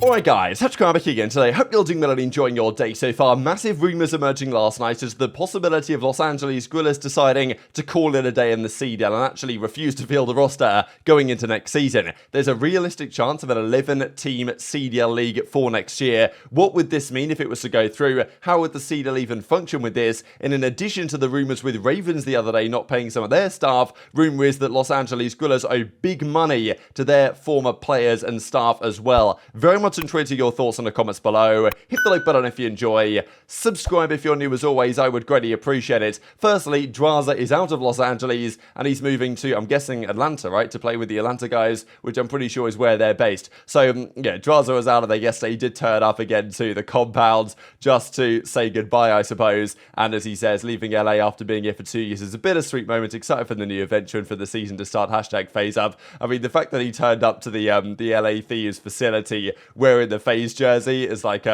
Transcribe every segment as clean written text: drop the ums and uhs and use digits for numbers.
Alright guys, TacticalRab here again today. Hope you're doing well and enjoying your day so far. Massive rumours emerging last night as the possibility of Los Angeles Guerrillas deciding to call it a day in the CDL and actually refuse to field the roster going into next season. There's a realistic chance of an 11-team CDL league for next year. What would this mean if it was to go through? How would the CDL even function with this? And in addition to the rumours with Ravens the other day not paying some of their staff, rumour is that Los Angeles Guerrillas owe big money to their former players and staff as well. Very much intrigued to your thoughts in the comments below. Hit the like button if you enjoy. Subscribe if you're new as always. I would greatly appreciate it. Firstly, Drazah is out of Los Angeles and he's moving to, I'm guessing, Atlanta, right? To play with the Atlanta guys, which I'm pretty sure is where they're based. So, yeah, Drazah was out of there yesterday. He did turn up again to the compound just to say goodbye, I suppose. And as he says, leaving LA after being here for 2 years is a bittersweet moment. Excited for the new adventure and for the season to start. #FaZe up. I mean, the fact that he turned up to the LA Thieves facility wearing the FaZe jersey is like,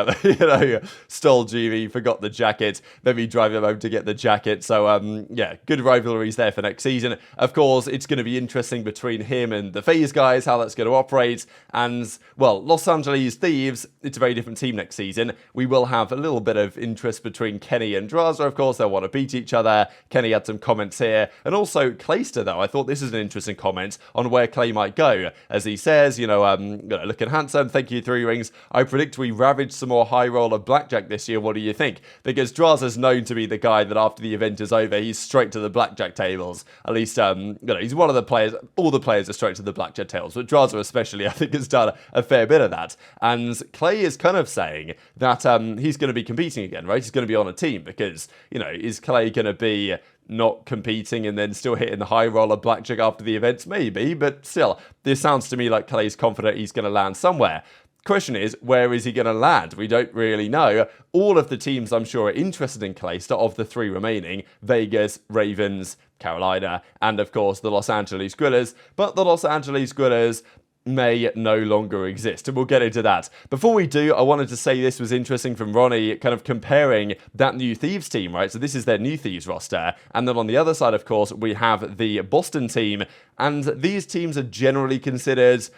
stole GB, forgot the jacket, maybe drive him home to get the jacket. So, yeah, good rivalries there for next season. Of course, it's going to be interesting between him and the FaZe guys, how that's going to operate. And, well, Los Angeles Thieves, it's a very different team next season. We will have a little bit of interest between Kenny and Drazah. Of course, they'll want to beat each other. Kenny had some comments here. And also, Clayster, though, I thought this is an interesting comment on where Clay might go. As he says, looking handsome, thank you, 3 rings. I predict we ravage some more high roller blackjack this year. What do you think? Because Drazah's known to be the guy that after the event is over, he's straight to the blackjack tables. At least, he's one of the players. All the players are straight to the blackjack tables, but Drazah especially, I think, has done a fair bit of that. And Clay is kind of saying that he's going to be competing again, right? He's going to be on a team because, is Clay going to be not competing and then still hitting the high roller blackjack after the events? Maybe, but still, this sounds to me like Clay's confident he's going to land somewhere. Question is, where is he going to land? We don't really know. All of the teams, I'm sure, are interested in Clayster of the 3 remaining: Vegas, Ravens, Carolina, and of course the Los Angeles Guerrillas. But the Los Angeles Guerrillas may no longer exist, and we'll get into that. Before we do, I wanted to say this was interesting from JurNii, kind of comparing that new Thieves team, right? So this is their new Thieves roster, and then on the other side, of course, we have the Boston team, and these teams are generally considered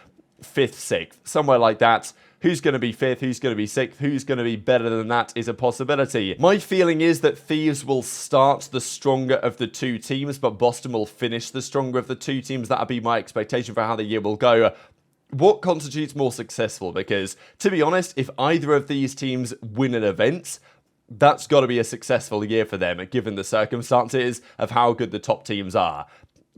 5th, 6th, somewhere like that. Who's going to be 5th, who's going to be 6th, who's going to be better than that is a possibility. My feeling is that Thieves will start the stronger of the 2 teams, but Boston will finish the stronger of the 2 teams. That'll be my expectation for how the year will go. What constitutes more successful? Because, to be honest, if either of these teams win an event, that's got to be a successful year for them, given the circumstances of how good the top teams are.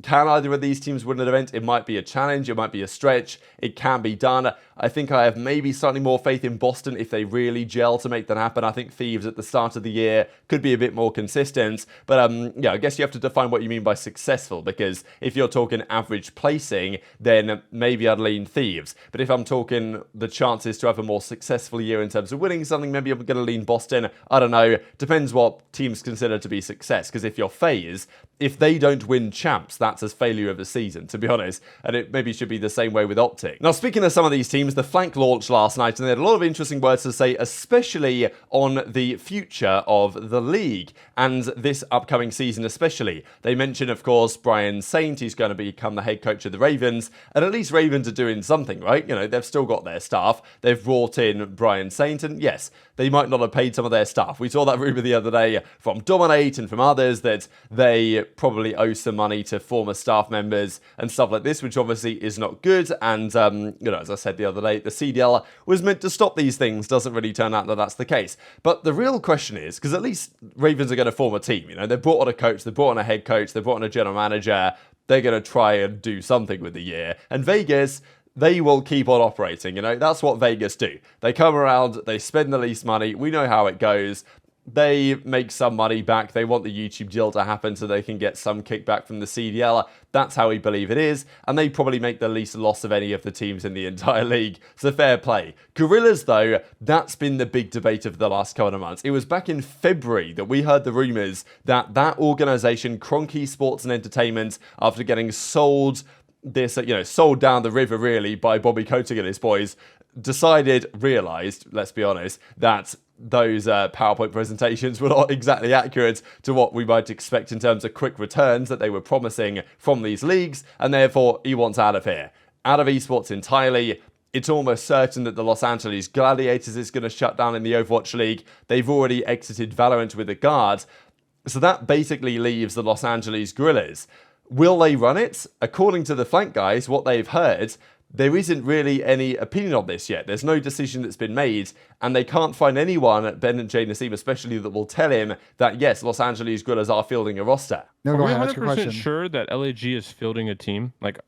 Can either of these teams win an event? It might be a challenge, it might be a stretch, it can be done. I think I have maybe slightly more faith in Boston if they really gel to make that happen. I think Thieves at the start of the year could be a bit more consistent. But yeah, I guess you have to define what you mean by successful, because if you're talking average placing, then maybe I'd lean Thieves. But if I'm talking the chances to have a more successful year in terms of winning something, maybe I'm going to lean Boston. I don't know. Depends what teams consider to be success. Because if you're FaZe, if they don't win champs, that's a failure of the season, to be honest. And it maybe should be the same way with OpTic. Now, speaking of some of these teams, the Flank launched last night, and they had a lot of interesting words to say, especially on the future of the league, and this upcoming season especially. They mentioned, of course, Brian Saint, who's going to become the head coach of the Ravens, and at least Ravens are doing something, right? They've still got their staff. They've brought in Brian Saint, and yes, they might not have paid some of their staff. We saw that rumor the other day from Dominate and from others that they probably owe some money to former staff members and stuff like this, which obviously is not good. And, as I said the other day, the CDL was meant to stop these things. Doesn't really turn out that that's the case. But the real question is, because at least Ravens are going to form a team. They've brought on a coach, they've brought on a head coach, they've brought on a general manager. They're going to try and do something with the year. And Vegas, they will keep on operating. That's what Vegas do. They come around, they spend the least money. We know how it goes. They make some money back. They want the YouTube deal to happen so they can get some kickback from the CDL. That's how we believe it is. And they probably make the least loss of any of the teams in the entire league. So fair play. Guerrillas, though, that's been the big debate of the last couple of months. It was back in February that we heard the rumours that organisation, Cronky Sports and Entertainment, after getting sold down the river, really, by Bobby Kotick and his boys, realised, let's be honest, that those PowerPoint presentations were not exactly accurate to what we might expect in terms of quick returns that they were promising from these leagues, and therefore he wants out of here. Out of esports entirely. it's almost certain that the Los Angeles Gladiators is going to shut down in the Overwatch League. They've already exited Valorant with a guard. So that basically leaves the Los Angeles Guerrillas. Will they run it? According to the Flank guys, what they've heard, there isn't really any opinion on this yet. There's no decision that's been made, and they can't find anyone at Ben and Jay Nassim especially that will tell him that, yes, Los Angeles Guerrillas are fielding a roster. No, are we 100% sure that LAG is fielding a team? Like,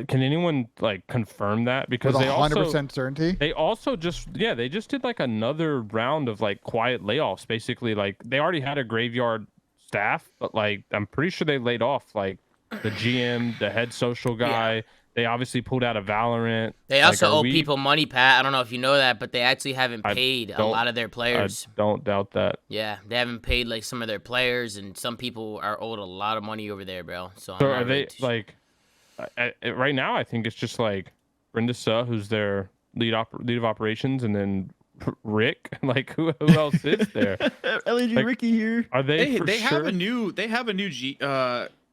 can anyone like confirm that? Because with they 100% certainty. They also just they just did like another round of like quiet layoffs. Basically, like they already had a graveyard staff, but like I'm pretty sure they laid off like the GM, the head social guy. Yeah. They obviously pulled out of Valorant. They also owe people money, Pat. I don't know if you know that, but they actually haven't paid a lot of their players. I don't doubt that. Yeah, they haven't paid like some of their players, and some people are owed a lot of money over there, bro. So are they like? Right now, I think it's just like Priestahh, who's their lead of operations, and then Rick. Like who else is there? LAG like, Ricky here. Are they? They have a new. They have a new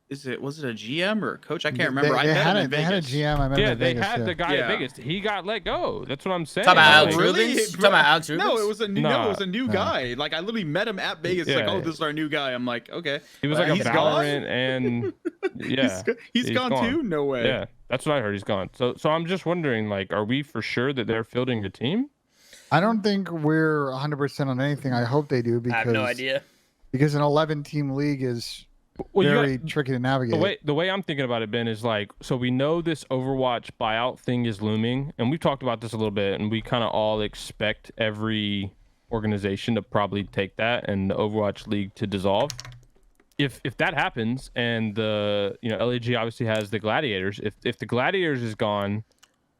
was it a GM or a coach? I can't remember. They had a GM. I yeah, they had the guy at Vegas. He got let go. That's what I'm saying. Talk about Alex Rubens. Talk about Alex Rubens. No, it was a new. No, it was a new guy. Like I literally met him at Vegas. Like, oh, this is our new guy. I'm like, okay. He was like a Valorant, and yeah, he's gone too. No way. Yeah, that's what I heard. He's gone. So I'm just wondering, like, are we for sure that they're fielding a team? I don't think we're 100% on anything. I hope they do because I have no idea. Because an 11-team league is very tricky to navigate. The way I'm thinking about it, Ben, is like, so we know this Overwatch buyout thing is looming, and we've talked about this a little bit, and we kind of all expect every organization to probably take that and the Overwatch League to dissolve. If that happens, and the LAG obviously has the Gladiators, if the Gladiators is gone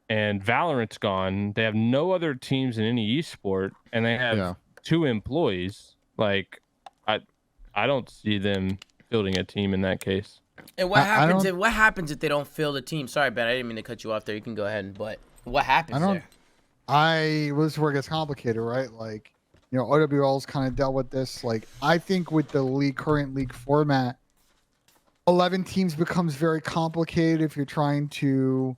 and Valorant's gone, they have no other teams in any esport, and they have 2 employees. Like, I don't see them fielding a team in that case. And what happens if they don't field a team? Sorry, Ben, I didn't mean to cut you off there. You can go ahead. But what happens there? This is where it gets complicated, right? Like, OWL's kind of dealt with this. Like, I think with the current league format, 11 teams becomes very complicated if you're trying to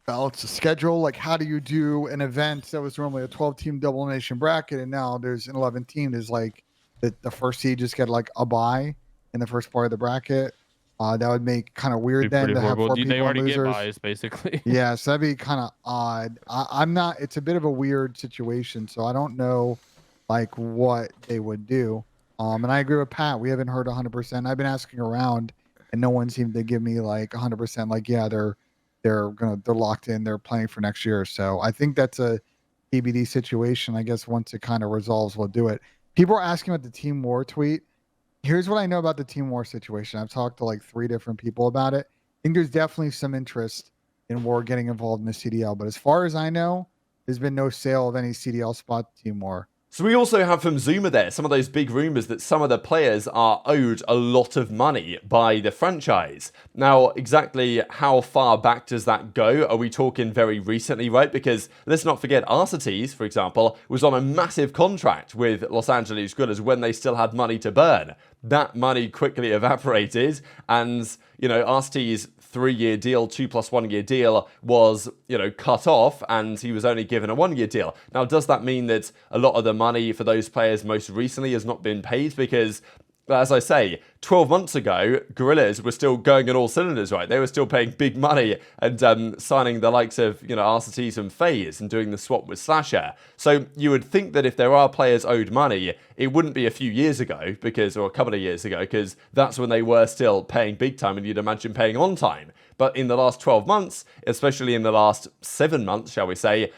balance the schedule. Like, how do you do an event that was normally a 12-team double elimination bracket, and now there's an 11-team? There's like the first seed just get like a bye in the first part of the bracket. That would make kind of weird then to have 4 people they already losers. Get buys, basically. Yeah, so that'd be kind of odd. I'm not. It's a bit of a weird situation, so I don't know like what they would do. And I agree with Pat. We haven't heard 100%. I've been asking around, and no one seemed to give me like 100%. Like, yeah, they're locked in. They're playing for next year. So I think that's a TBD situation. I guess once it kind of resolves, we'll do it. People are asking about the Team War tweet. Here's what I know about the Team War situation. I've talked to like 3 different people about it. I think there's definitely some interest in War getting involved in the CDL. But as far as I know, there's been no sale of any CDL spot to Team War. So we also have from Zuma there some of those big rumours that some of the players are owed a lot of money by the franchise. Now, exactly how far back does that go? Are we talking very recently, right? Because let's not forget, Arcetes, for example, was on a massive contract with Los Angeles Guerrillas when they still had money to burn. That money quickly evaporated, and, Arcetes' 3-year deal, 2 + 1 year deal was, cut off, and he was only given a 1-year deal. Now, does that mean that a lot of the money for those players most recently has not been paid? Because, as I say, 12 months ago, Guerrillas were still going on all cylinders, right? They were still paying big money and signing the likes of, Arcetes and FaZe and doing the swap with Slasher. So you would think that if there are players owed money, it wouldn't be a few years ago, or a couple of years ago, because that's when they were still paying big time, and you'd imagine paying on time. But in the last 12 months, especially in the last 7 months, shall we say,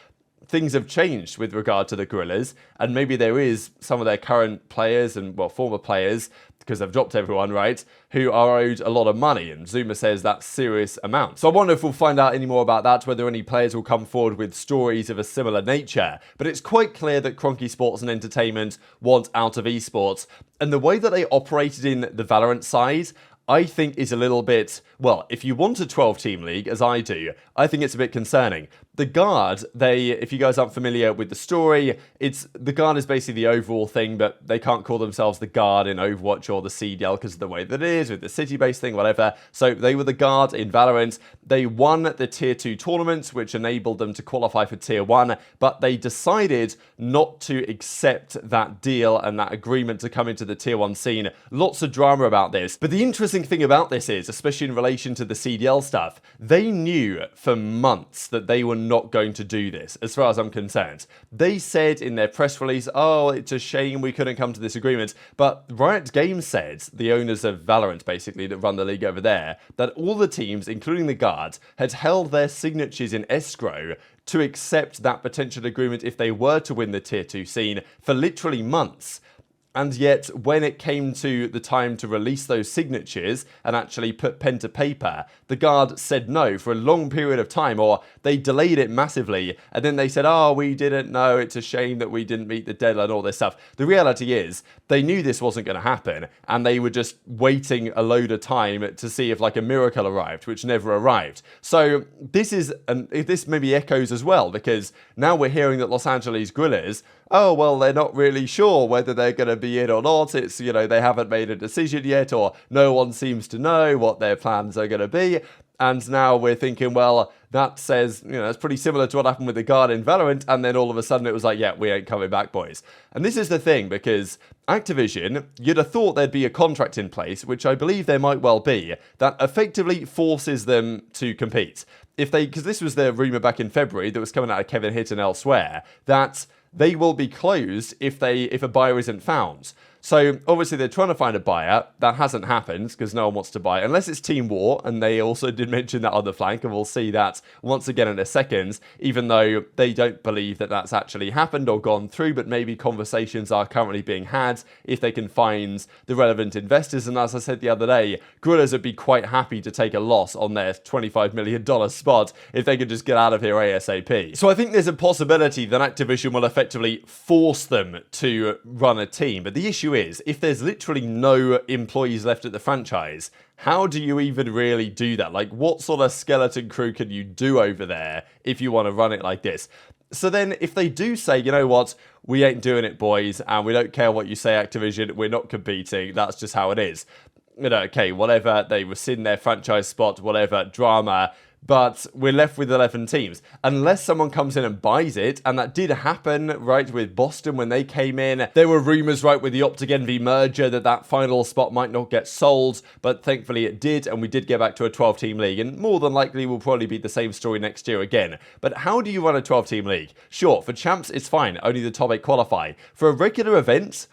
things have changed with regard to the Guerrillas, and maybe there is some of their current players and, former players, because they've dropped everyone, right, who are owed a lot of money, and Zuma says that's serious amount. So I wonder if we'll find out any more about that, whether any players will come forward with stories of a similar nature. But it's quite clear that Cronky Sports and Entertainment want out of esports, and the way that they operated in the Valorant side, I think is a little bit, well, if you want a 12-team league, as I do, I think it's a bit concerning. The Guard, if you guys aren't familiar with the story, the Guard is basically the overall thing, but they can't call themselves the Guard in Overwatch or the CDL because of the way that it is, with the city-based thing, whatever. So they were the Guard in Valorant. They won the Tier 2 tournaments, which enabled them to qualify for Tier 1, but they decided not to accept that deal and that agreement to come into the Tier 1 scene. Lots of drama about this. But the interesting thing about this is, especially in relation to the CDL stuff, they knew for months that they were not going to do this, as far as I'm concerned. They said in their press release, oh, it's a shame we couldn't come to this agreement, but Riot Games said, the owners of Valorant basically that run the league over there, that all the teams, including the Guard, had held their signatures in escrow to accept that potential agreement if they were to win the Tier 2 scene for literally months. And yet, when it came to the time to release those signatures and actually put pen to paper, the Guard said no for a long period of time, or they delayed it massively, and then they said, oh, we didn't know, it's a shame that we didn't meet the deadline, all this stuff. The reality is, they knew this wasn't going to happen, and they were just waiting a load of time to see if like a miracle arrived, which never arrived. So this maybe echoes as well, because now we're hearing that Los Angeles Guerrillas, oh, well, they're not really sure whether they're going to be in or not. It's, you know, they haven't made a decision yet, or no one seems to know what their plans are going to be. And now we're thinking, well, that says, you know, it's pretty similar to what happened with the Guard in Valorant, and then all of a sudden it was like, yeah, we ain't coming back, boys. And this is the thing, because Activision, you'd have thought there'd be a contract in place, which I believe there might well be, that effectively forces them to compete. Because this was the rumour back in February that was coming out of Kevin Hitt and elsewhere, that they will be closed if a buyer isn't found. So obviously they're trying to find a buyer. That hasn't happened because no one wants to buy it, unless it's Team War, and they also did mention that on the flank, and we'll see that once again in a second, even though they don't believe that that's actually happened or gone through, but maybe conversations are currently being had if they can find the relevant investors. And as I said the other day, Guerrillas would be quite happy to take a loss on their $25 million spot if they could just get out of here ASAP. So I think there's a possibility that Activision will effectively force them to run a team, but the issue is, if there's literally no employees left at the franchise, how do you even really do that? Like, what sort of skeleton crew can you do over there if you want to run it like this? So then, if they do say, you know what, we ain't doing it, boys, and we don't care what you say, Activision, we're not competing, that's just how it is. You know, okay, whatever, they rescind their franchise spot, whatever, drama, but we're left with 11 teams. Unless someone comes in and buys it, and that did happen, right, with Boston when they came in. There were rumours, right, with the OpTic Envy merger that final spot might not get sold, but thankfully it did, and we did get back to a 12-team league, and more than likely will probably be the same story next year again. But how do you run a 12-team league? Sure, for champs, it's fine, only the top 8 qualify. For a regular event,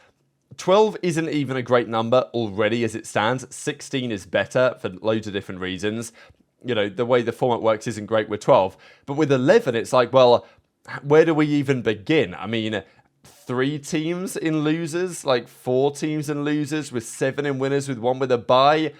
12 isn't even a great number already as it stands. 16 is better for loads of different reasons. You know, the way the format works isn't great with 12. But with 11, it's like, well, where do we even begin? I mean, 3 teams in losers, like 4 teams in losers with 7 in winners with 1 with a bye.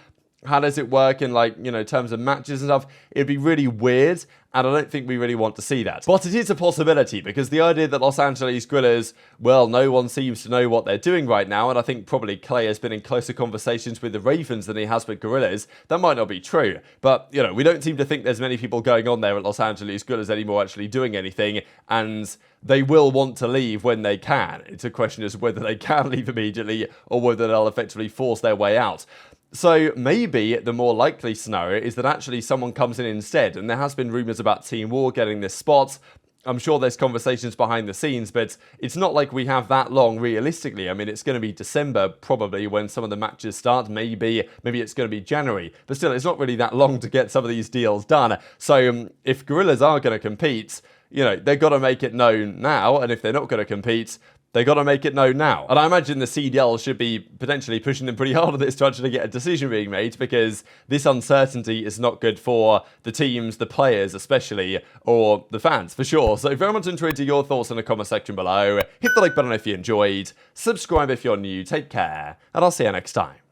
How does it work in, like, you know, terms of matches and stuff? It'd be really weird, and I don't think we really want to see that. But it is a possibility, because the idea that Los Angeles Guerrillas, well, no one seems to know what they're doing right now, and I think probably Clay has been in closer conversations with the Ravens than he has with Guerrillas. That might not be true, but, you know, we don't seem to think there's many people going on there at Los Angeles Guerrillas anymore actually doing anything, and they will want to leave when they can. It's a question as to whether they can leave immediately or whether they'll effectively force their way out. So maybe the more likely scenario is that actually someone comes in instead, and there has been rumours about Team War getting this spot. I'm sure there's conversations behind the scenes, but it's not like we have that long realistically. I mean, it's going to be December probably when some of the matches start. Maybe it's going to be January, but still, it's not really that long to get some of these deals done. So if Guerrillas are going to compete, you know, they've got to make it known now, and if they're not going to compete, they got to make it known now. And I imagine the CDL should be potentially pushing them pretty hard on this to actually get a decision being made, because this uncertainty is not good for the teams, the players especially, or the fans for sure. So very much interested in your thoughts in the comment section below. Hit the like button if you enjoyed, subscribe if you're new, take care, and I'll see you next time.